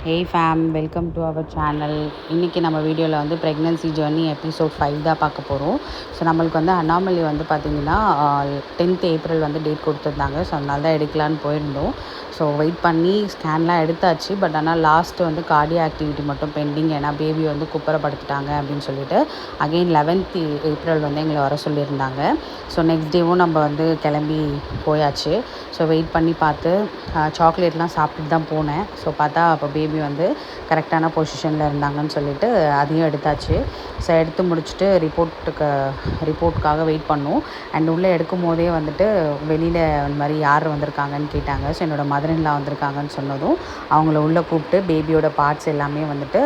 Hey fam, welcome to our channel. இன்றைக்கி நம்ம வீடியோவில் வந்து ப்ரெக்னன்சி ஜேர்னி எபிசோட் 5 தான் பார்க்க போகிறோம். ஸோ நம்மளுக்கு வந்து அனாமலி வந்து பார்த்திங்கன்னா 10th ஏப்ரல் வந்து டேட் கொடுத்துருந்தாங்க. ஸோ அதனால தான் எடுக்கலான்னு போயிருந்தோம். ஸோ வெயிட் பண்ணி ஸ்கேன்லாம் எடுத்தாச்சு. பட் ஆனால் லாஸ்ட்டு வந்து கார்டியோ ஆக்டிவிட்டி மட்டும் பெண்டிங், ஏன்னா பேபி வந்து குப்பரப்படுத்திட்டாங்க அப்படின்னு சொல்லிட்டு அகெயின் 11th ஏப்ரல் வந்து எங்களை வர சொல்லியிருந்தாங்க. ஸோ நெக்ஸ்ட் டேவும் நம்ம வந்து கிளம்பி போயாச்சு. ஸோ வெயிட் பண்ணி பார்த்து சாக்லேட்லாம் சாப்பிட்டுட்டு தான் போனேன். ஸோ பார்த்தா அப்போ பேபி வந்து கரெக்டான பொசிஷனில் இருந்தாங்கன்னு சொல்லிட்டு அதையும் எடுத்தாச்சு. ஸோ எடுத்து முடிச்சுட்டு ரிப்போர்ட்டுக்காக வெயிட் பண்ணோம். அண்ட் உள்ளே எடுக்கும் போதே வந்துட்டு வெளியில் இந்த மாதிரி யார் வந்திருக்காங்கன்னு கேட்டாங்க. ஸோ என்னோடய மதர்-இன்-லா வந்திருக்காங்கன்னு சொன்னதும் அவங்கள உள்ளே கூப்பிட்டு பேபியோட பார்ட்ஸ் எல்லாமே வந்துட்டு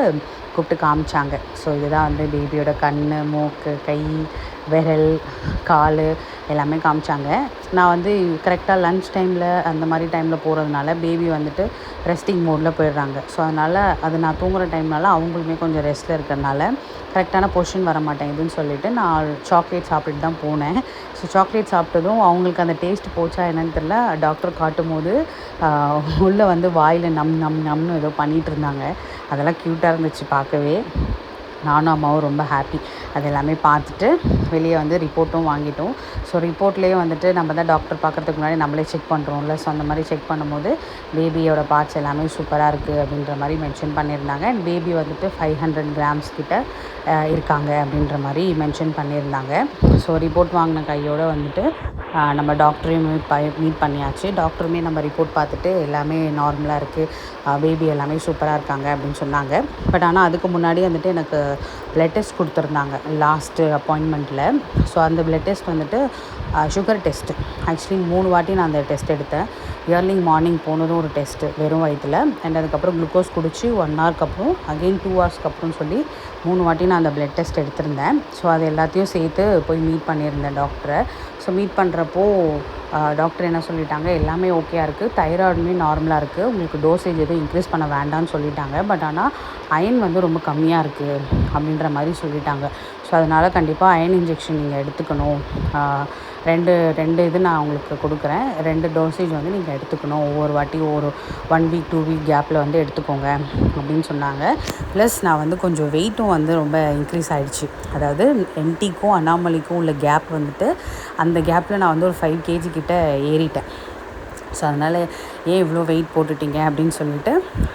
கூப்பிட்டு காமிச்சாங்க. ஸோ இதுதான் வந்து பேபியோட கண், மூக்கு, கை, விரல், கால் எல்லாமே காமிச்சாங்க. நான் வந்து கரெக்டாக லன்ச் டைமில் அந்த மாதிரி டைமில் போகிறதுனால பேபி வந்துட்டு ரெஸ்டிங் மோடில் போயிடுறாங்க. ஸோ அதனால் அது நான் தூங்குகிற டைம்னால அவங்களுமே கொஞ்சம் ரெஸ்ட்டில் இருக்கிறதுனால கரெக்டான பொசிஷன் வர மாட்டேங்குதுன்னு சொல்லிவிட்டு நான் சாக்லேட் சாப்பிட்டுட்டு தான் போனேன். ஸோ சாக்லேட் சாப்பிட்டதும் அவங்களுக்கு அந்த டேஸ்ட் போச்சா என்னன்னு தெரியல, டாக்டர் காட்டும் போது உள்ளே வந்து வாயில் நம்னு ஏதோ பண்ணிகிட்டு இருந்தாங்க. அதெல்லாம் க்யூட்டாக இருந்துச்சு பார்க்கவே. நானும் அம்மாவும் ரொம்ப ஹாப்பி. அது எல்லாமே பார்த்துட்டு வெளியே வந்து ரிப்போர்ட்டும் வாங்கிட்டோம். ஸோ ரிப்போர்ட்லேயே வந்துட்டு நம்ம தான் டாக்டர் பார்க்குறதுக்கு முன்னாடி நம்மளே செக் பண்ணுறோம்ல. ஸோ அந்த மாதிரி செக் பண்ணும்போது பேபியோட பார்ட்ஸ் எல்லாமே சூப்பராக இருக்குது அப்படின்ற மாதிரி மென்ஷன் பண்ணியிருந்தாங்க. அண்ட் பேபி வந்துட்டு 500 grams கிட்ட இருக்காங்க அப்படின்ற மாதிரி மென்ஷன் பண்ணியிருந்தாங்க. ஸோ ரிப்போர்ட் வாங்கின கையோடு வந்துட்டு நம்ம டாக்டரையும் மீட் பண்ணியாச்சு. டாக்டருமே நம்ம ரிப்போர்ட் பார்த்துட்டு எல்லாமே நார்மலாக இருக்குது, பேபி எல்லாமே சூப்பராக இருக்காங்க அப்படின்னு சொன்னாங்க. பட் ஆனால் அதுக்கு முன்னாடி வந்துட்டு எனக்கு ப்ளட் டெஸ்ட் கொடுத்துருந்தாங்க லாஸ்ட்டு அப்பாயின்மெண்ட்டில். ஸோ அந்த ப்ளட் டெஸ்ட் வந்துட்டு சுகர் டெஸ்ட்டு. ஆக்சுவலி 3 வாட்டி நான் அந்த டெஸ்ட் எடுத்தேன். இயர்லிங் மார்னிங் போனதும் ஒரு டெஸ்ட்டு வெறும் வயிற்றில், அண்ட் அதுக்கப்புறம் குளுக்கோஸ் குடித்து 1 ஹவருக்கு அப்புறம் அகெயின் 2 ஹவர்ஸ்க்கு அப்புறம் சொல்லி 3 வாட்டி நான் அந்த ப்ளட் டெஸ்ட் எடுத்திருந்தேன். ஸோ அது எல்லாத்தையும் சேர்த்து போய் மீட் பண்ணியிருந்தேன் டாக்டரை. ஸோ மீட் பண்ணுறப்போ டாக்டர் என்ன சொல்லிட்டாங்க, எல்லாமே ஓகேயா இருக்குது, தைராய்டுமே நார்மலாக இருக்குது, உங்களுக்கு டோசேஜ் எதுவும் இன்க்ரீஸ் பண்ண வேண்டாம்னு சொல்லிட்டாங்க. பட் ஆனால் அயன் வந்து ரொம்ப கம்மியாக இருக்குது அப்படின்ற மாதிரி சொல்லிட்டாங்க. ஸோ அதனால் கண்டிப்பாக அயன் இன்ஜெக்ஷன் நீங்கள் எடுத்துக்கணும். ரெண்டு இது நான் உங்களுக்கு கொடுக்குறேன். 2 டோசேஜ் வந்து நீங்கள் எடுத்துக்கணும். ஒவ்வொரு வாட்டி ஒரு 1 வீக் 2 வீக் கேப்பில் வந்து எடுத்துக்கோங்க அப்படின்னு சொன்னாங்க. ப்ளஸ் நான் வந்து கொஞ்சம் வெயிட்டும் வந்து ரொம்ப இன்க்ரீஸ் ஆகிடுச்சு. அதாவது என்டிக்கும் அனாமலிக்கும் உள்ள கேப் வந்துட்டு அந்த கேப்பில் நான் வந்து ஒரு 5 kg கிட்ட ஏறிட்டேன். ஸோ அதனால் ஏன் இவ்வளோ வெயிட் போட்டுட்டீங்க அப்படின்னு சொல்லிவிட்டு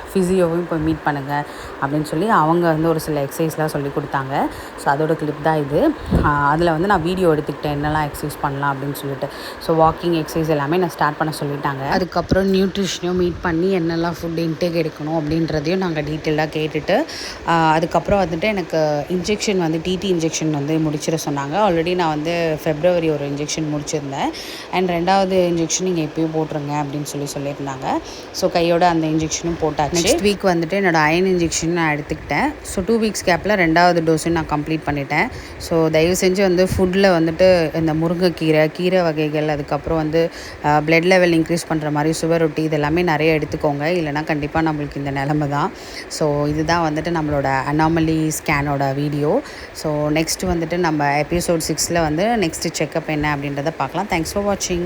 ஃபிசியோவையும் போய் மீட் பண்ணுங்கள் அப்படின்னு சொல்லி அவங்க வந்து ஒரு சில எக்ஸசைஸ்லாம் சொல்லி கொடுத்தாங்க. ஸோ அதோட கிளிப் தான் இது. அதில் வந்து நான் வீடியோ எடுத்துக்கிட்டேன் என்னெல்லாம் எக்ஸசைஸ் பண்ணலாம் அப்படின்னு சொல்லிட்டு. ஸோ வாக்கிங் எக்ஸசைஸ் எல்லாமே நான் ஸ்டார்ட் பண்ண சொல்லிட்டாங்க. அதுக்கப்புறம் நியூட்ரிஷனையும் மீட் பண்ணி என்னெல்லாம் ஃபுட் இன்டேக் எடுக்கணும் அப்படின்றதையும் நாங்கள் டீட்டெயிலாக கேட்டுட்டு அதுக்கப்புறம் வந்துட்டு எனக்கு இன்ஜெக்ஷன் வந்து டிடி இன்ஜெக்ஷன் வந்து முடிச்சிட சொன்னாங்க. ஆல்ரெடி நான் வந்து ஃபெப்ரவரி ஒரு இன்ஜெக்ஷன் முடிச்சிருந்தேன். அண்ட் 2வது இன்ஜெக்ஷன் நீங்கள் எப்பயும் போட்டுருங்க அப்படின்னு சொல்லியிருந்தாங்க. ஸோ கையோட அந்த இன்ஜெக்ஷனும் போட்டாச்சு. நெக்ஸ்ட் வீக் வந்துட்டு என்னோடய அயன் இன்ஜெக்ஷன் நான் எடுத்துக்கிட்டேன். ஸோ 2 வீக்ஸ் கேப்பில் 2வது டோஸும் நான் கம்ப்ளீட் பண்ணிட்டேன். ஸோ தயவு செஞ்சு வந்து ஃபுட்டில் வந்துட்டு இந்த முருங்கைக்கீரை, கீரை வகைகள், அதுக்கப்புறம் வந்து பிளட் லெவல் இன்க்ரீஸ் பண்ணுற மாதிரி சுவரொட்டி இதெல்லாமே நிறைய எடுத்துக்கோங்க. இல்லைனா கண்டிப்பாக நம்மளுக்கு இந்த நிலமை தான். ஸோ இதுதான் வந்துட்டு நம்மளோட அனாமலி ஸ்கேனோட வீடியோ. ஸோ நெக்ஸ்ட் வந்துட்டு நம்ம எபிசோட் 6ல் வந்து நெக்ஸ்ட்டு செக்கப் என்ன அப்படின்றத பார்க்கலாம். தேங்க்ஸ் ஃபார் வாட்சிங்.